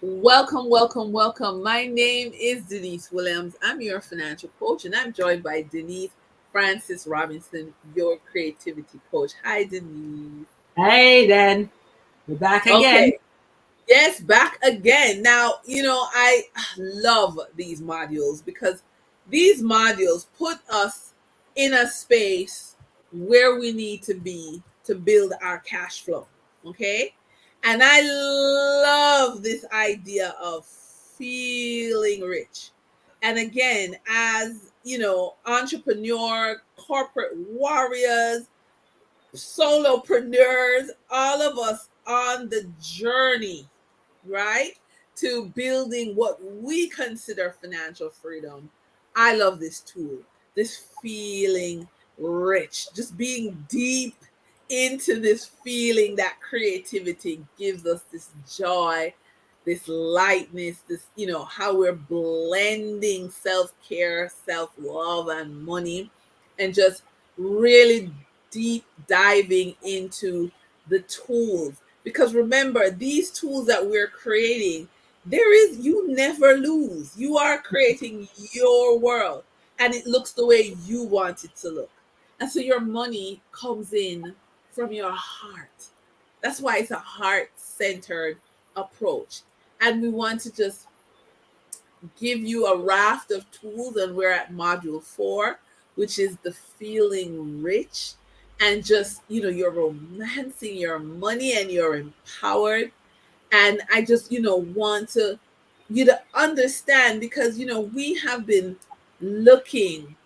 Welcome, welcome, welcome. My name is Denise Williams. I'm your financial coach, and I'm joined by Denise Francis Robinson, your creativity coach. Hi, Denise. Hey, then we're back again. Okay, yes, back again. Now, I love these modules because these modules put us in a space where we need to be to build our cash flow. Okay. And I love this idea of feeling rich. And again, as entrepreneur, corporate warriors, solopreneurs, all of us on the journey, right, to building what we consider financial freedom. I love this tool, this feeling rich, just being deep into this feeling that creativity gives us this joy, this lightness, this, how we're blending self care, self love, and money, and just really deep diving into the tools. Because remember, these tools that we're creating, you never lose. You are creating your world, and it looks the way you want it to look. And so your money comes in from your heart. That's why it's a heart centered approach. And we want to just give you a raft of tools, and we're at module 4, which is the feeling rich. And just, you're romancing your money and you're empowered. And I just, want you to understand, because we have been looking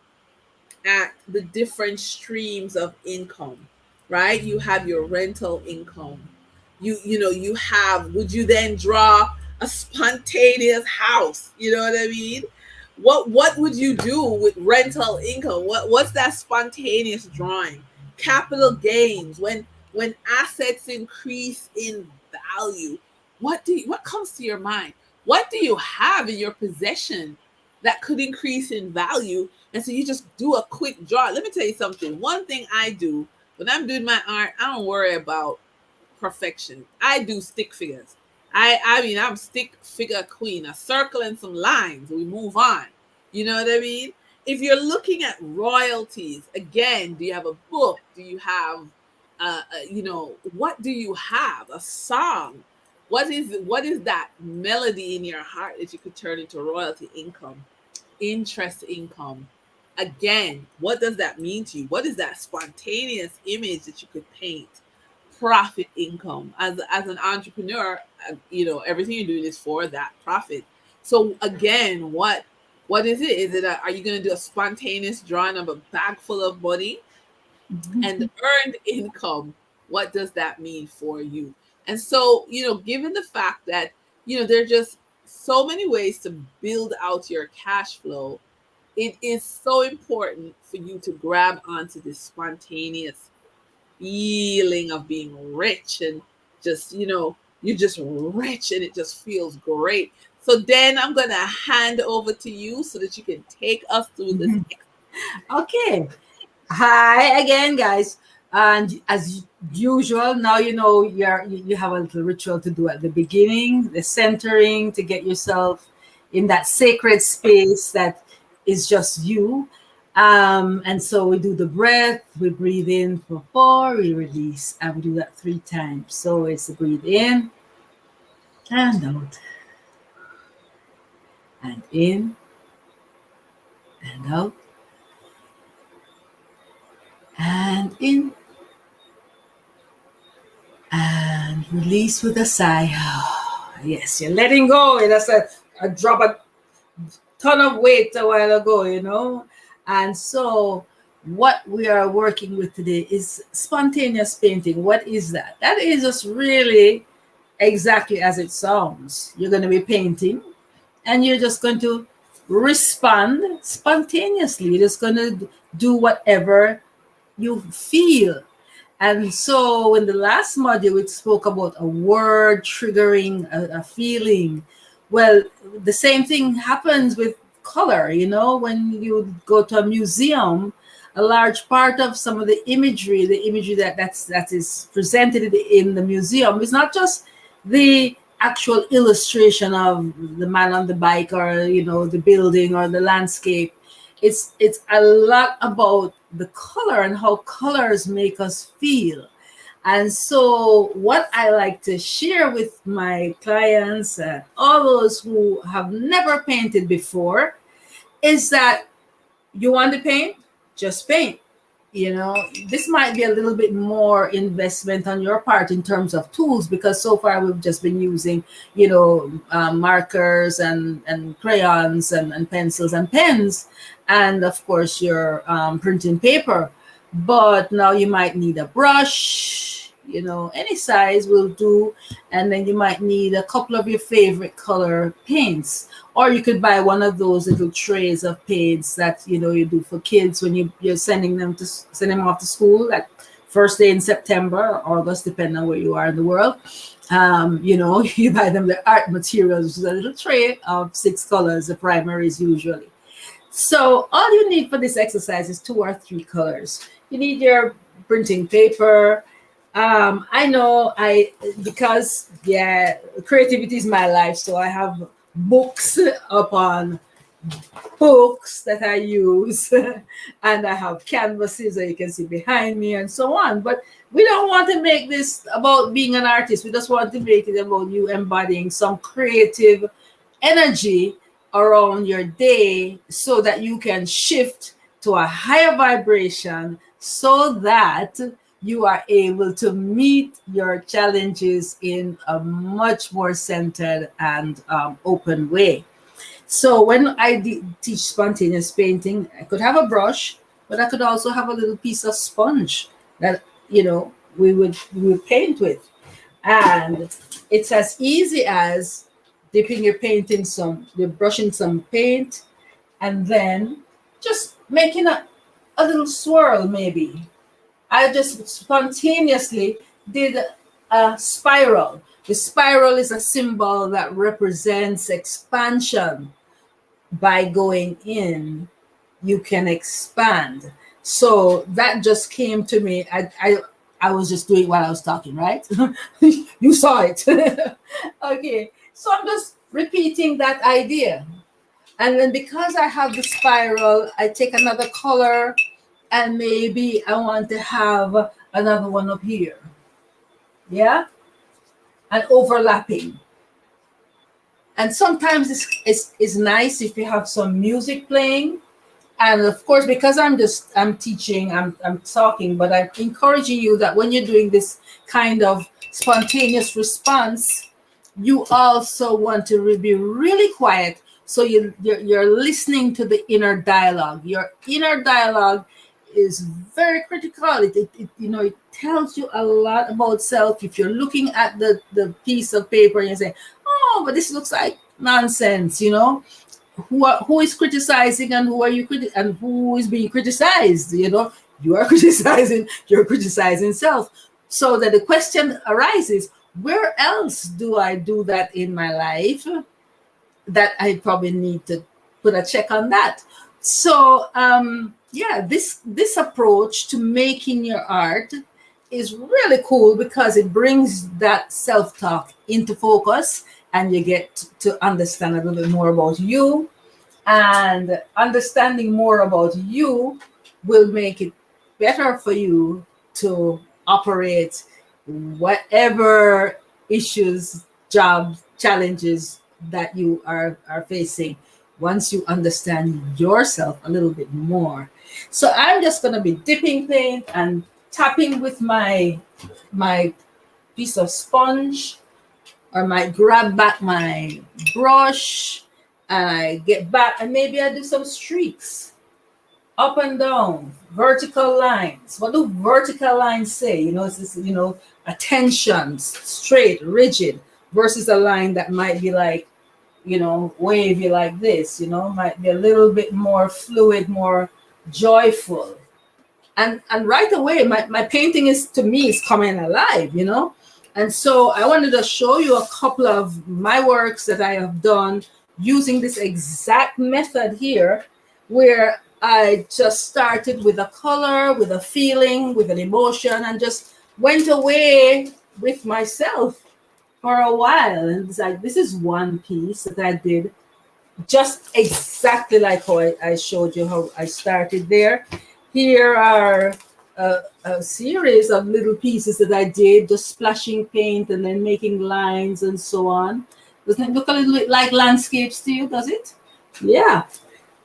at the different streams of income, right? You have your rental income. You have, would you then draw a spontaneous house? You know what I mean? What would you do with rental income? What's that spontaneous drawing? Capital gains, when assets increase in value. What comes to your mind? What do you have in your possession that could increase in value? And so you just do a quick draw. Let me tell you something. One thing I do when I'm doing my art, I don't worry about perfection. I do stick figures. I mean, I'm stick figure queen. A circle and some lines. We move on. You know what I mean? If you're looking at royalties, again, do you have a book? Do you have what do you have? A song? What is that melody in your heart that you could turn into royalty income? Interest income. Again, what does that mean to you? What is that spontaneous image that you could paint? Profit income. As an entrepreneur, everything you're doing is for that profit. So again, what is it? Are you going to do a spontaneous drawing of a bag full of money? And earned income, what does that mean for you? And so, given the fact that, there are just so many ways to build out your cash flow, it is so important for you to grab onto this spontaneous feeling of being rich, and just, you're just rich and it just feels great. So then I'm going to hand over to you so that you can take us through this. Okay. Hi again, guys. And as usual, now you have a little ritual to do at the beginning, the centering to get yourself in that sacred space that is just you. And so we do the breath. We breathe in for 4, we release, and we do that 3 times. So it's a breathe in and out, and in and out, and in and release with a sigh. Yes, you're letting go. And that's a drop a ton of weight a while ago. And so what we are working with today is spontaneous painting. What is that? That is just really exactly as it sounds. You're going to be painting and you're just going to respond spontaneously. You're just going to do whatever you feel. And so in the last module, we spoke about a word triggering a feeling. Well, the same thing happens with color. When you go to a museum, a large part of some of the imagery that is presented in the museum is not just the actual illustration of the man on the bike, or the building or the landscape. It's a lot about the color and how colors make us feel. And so what I like to share with my clients and all those who have never painted before is that you want to paint, just paint. This might be a little bit more investment on your part in terms of tools, because so far we've just been using markers and crayons and pencils and pens, and of course your printing paper. But now you might need a brush, any size will do. And then you might need a couple of your favorite color paints, or you could buy one of those little trays of paints that you do for kids when you're send them off to school, like first day in September or August, depending on where you are in the world. You buy them the art materials, which is a little tray of 6 colors, the primaries usually. So all you need for this exercise is 2 or 3 colors. You need your printing paper. I know because creativity is my life, so I have books upon books that I use, and I have canvases that you can see behind me and so on. But we don't want to make this about being an artist. We just want to make it about you embodying some creative energy around your day so that you can shift to a higher vibration, so that you are able to meet your challenges in a much more centered and open way. So when I teach spontaneous painting, I could have a brush, but I could also have a little piece of sponge that we would paint with. And it's as easy as dipping your paint in you're brushing some paint, and then just making a little swirl maybe. I just spontaneously did a spiral. The spiral is a symbol that represents expansion. By going in, you can expand. So that just came to me. I was just doing while I was talking, right? You saw it. Okay. So I'm just repeating that idea. And then because I have the spiral, I take another color, and maybe I want to have another one up here. Yeah? And overlapping. And sometimes it's nice if you have some music playing. And of course, because I'm teaching, I'm talking, but I'm encouraging you that when you're doing this kind of spontaneous response, you also want to be really quiet. So you're listening to the inner dialogue. Your inner dialogue is very critical. It tells you a lot about self. If you're looking at the piece of paper and you say, oh, but this looks like nonsense, who is criticizing, and who are you and who is being criticized? You are criticizing, you're criticizing self. So that the question arises, where else do I do that in my life that I probably need to put a check on that? So this approach to making your art is really cool, because it brings that self-talk into focus, and you get to understand a little bit more about you. And understanding more about you will make it better for you to operate whatever issues, jobs, challenges that you are facing, once you understand yourself a little bit more. So I'm just going to be dipping paint and tapping with my piece of sponge, or might grab back my brush, and I get back, and maybe I do some streaks up and down, vertical lines. What do vertical lines say? It's this, attention, straight, rigid, versus a line that might be like, wavy like this, might be a little bit more fluid, more joyful. And right away, my painting to me is coming alive. And so I wanted to show you a couple of my works that I have done using this exact method here, where I just started with a color, with a feeling, with an emotion, and just went away with myself for a while, and it's like, this is one piece that I did just exactly like how I showed you how I started there. Here are a series of little pieces that I did, just splashing paint and then making lines and so on. Doesn't it look a little bit like landscapes to you, does it? Yeah.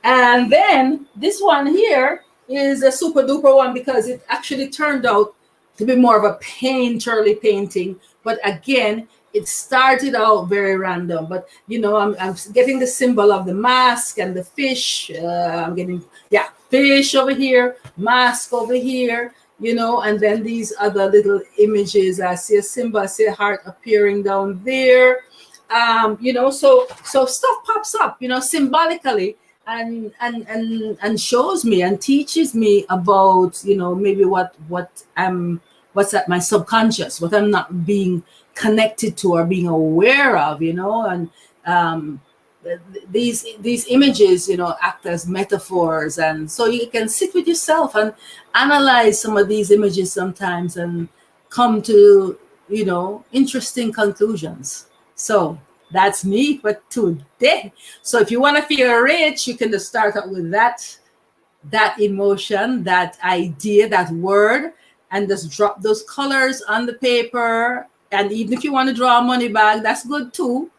And then this one here is a super duper one because it actually turned out to be more of a painterly painting. But again, it started out very random. But I'm getting the symbol of the mask and the fish. I'm getting, yeah, fish over here, mask over here, and then these other little images. I see a symbol, I see a heart appearing down there. So stuff pops up, symbolically, and shows me and teaches me about, maybe what's at my subconscious, what I'm not being connected to or being aware of, and um these images, act as metaphors, and so you can sit with yourself and analyze some of these images sometimes and come to, interesting conclusions. So that's me for today. So if you want to feel rich, you can just start out with that emotion, that idea, that word, and just drop those colors on the paper. And even if you want to draw a money bag, that's good too.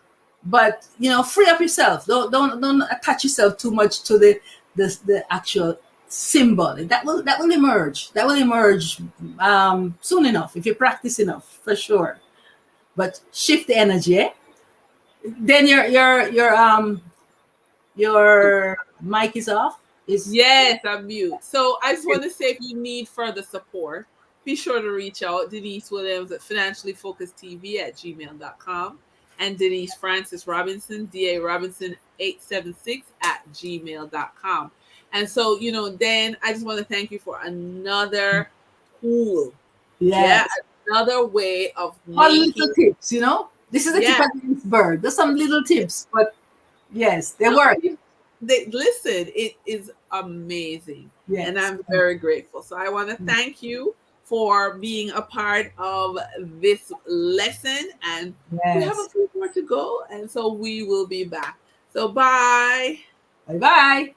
But free up yourself. Don't attach yourself too much to the actual symbol. That will emerge. That will emerge soon enough if you practice enough, for sure. But shift the energy. Eh? Then your mic is off. Is Yes, I'm mute. So I just want to say, if you need further support, be sure to reach out. Denise Williams at financiallyfocusedtv@gmail.com, and Denise Francis Robinson, DA Robinson 876 at gmail.com. And so, then I just want to thank you for another tool. Yeah, yes. another way of All little making, tips. This is the tip yeah. of the iceberg. There's some little tips, but yes, they work. Listen, it is amazing, and Yes. I'm very grateful. So I want to thank you for being a part of this lesson, and we have a Yes. few more to go, and so we will be back. So bye. Bye bye.